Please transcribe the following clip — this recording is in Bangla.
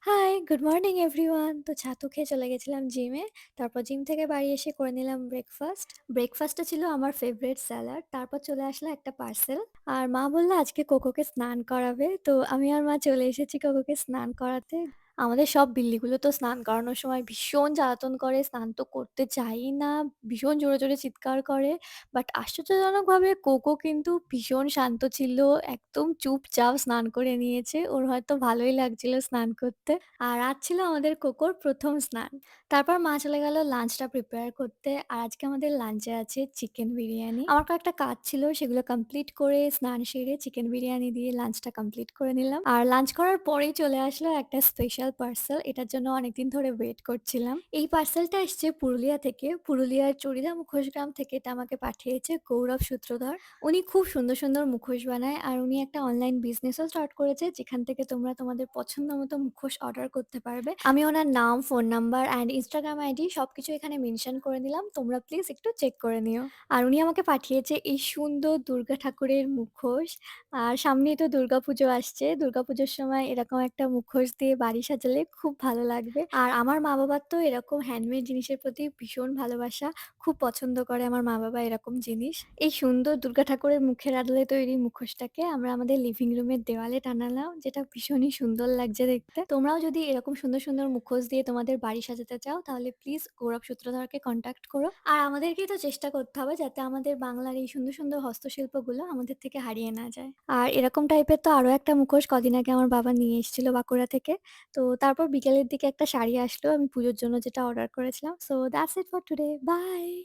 High, good morning everyone. তো ছাতু খেয়ে চলে গেছিলাম জিমে। তারপর জিম থেকে বাড়ি এসে করে নিলাম ব্রেকফাস্ট। ব্রেকফাস্টে ছিল আমার ফেভারিট স্যালাড। তারপর চলে আসলো একটা পার্সেল। আর মা বলল আজকে কোকোকে স্নান করাবে। তো আমি আর মা চলে এসেছি কোকোকে স্নান করাতে। আমাদের সব বিল্লিগুলো তো স্নান করানোর সময় ভীষণ জ্বালাতন করে, স্নান তো করতে চায়ই না। ভীষণ জোরে, জোরে চিৎকার করে। বাট আশ্চর্যজনকভাবে কোকো কিন্তু ভীষণ শান্ত ছিল। একদম চুপচাপ স্নান করে নিয়েছে। ওর হয়তো ভালোই লাগছিল স্নান করতে। আর আজ ছিল আমাদের কোকোর ১ম স্নান। তারপর মা চলে গেল লাঞ্চটা প্রিপেয়ার করতে। আর আজকে আমাদের লাঞ্চে আছে চিকেন বিরিয়ানি। আমার কয়েকটা কাজ ছিল সেগুলো কমপ্লিট করে স্নান সেরে চিকেন বিরিয়ানি দিয়ে লাঞ্চটা কমপ্লিট করে নিলাম। আর লাঞ্চ করার পরেই চলে আসলো একটা স্পেশাল পার্সেল। এটার জন্য অনেকদিন ধরে ওয়েট করছিলাম। এই পার্সেলটা এসছে পুরুলিয়া থেকে। পুরুলিয়ার চড়িদা মুখোশগ্রাম থেকে এটা আমাকে পাঠিয়েছে গৌরব সূত্রধর। উনি খুব সুন্দর, সুন্দর মুখোশ বানায়। আর উনি একটা অনলাইন বিজনেসও স্টার্ট করেছে যেখান থেকে তোমরা তোমাদের পছন্দ মতো মুখোশ অর্ডার করতে পারবে। আমি ওনার নাম, phone number and Instagram ID সবকিছু এখানে মেনশন করে দিলাম। তোমরা প্লিজ একটু চেক করে নিও। আর উনি আমাকে পাঠিয়েছে এই সুন্দর দুর্গা ঠাকুরের মুখোশ। আর সামনেই তো দুর্গাপুজো আসছে। দুর্গাপুজোর সময় এরকম একটা মুখোশ দিয়ে বাড়ি সাজালে খুব ভালো লাগবে। আর আমার মা-বাবার তো এরকম হ্যান্ডমেড জিনিসের প্রতি ভীষণ ভালোবাসা। খুব পছন্দ করে আমার মা-বাবা এরকম জিনিস। এই সুন্দর দুর্গা ঠাকুরের মুখের আদলে তৈরি মুখোশটাকে আমরা আমাদের লিভিং রুমের দেওয়ালে টানালাম, যেটা ভীষণই সুন্দর লাগছে দেখতে। তোমরাও যদি এরকম সুন্দর, সুন্দর মুখোশ দিয়ে তোমাদের বাড়ি সাজাতে চাও তাহলে প্লিজ গৌরব সূত্রধরকে কনট্যাক্ট করো। আর আমাদেরকেই তো চেষ্টা করতে হবে যাতে আমাদের বাংলার এই সুন্দর, সুন্দর হস্তশিল্পগুলো আমাদের থেকে হারিয়ে না যায়। আর এরকম টাইপের তো আরো একটা মুখোশ কদিন আগে আমার বাবা নিয়ে এসেছিল বাঁকুড়া থেকে। তো তারপর বিকেলের দিকে একটা শাড়ি আসলো আমি পুজোর জন্য যেটা অর্ডার করেছিলাম। So that's it for today. By.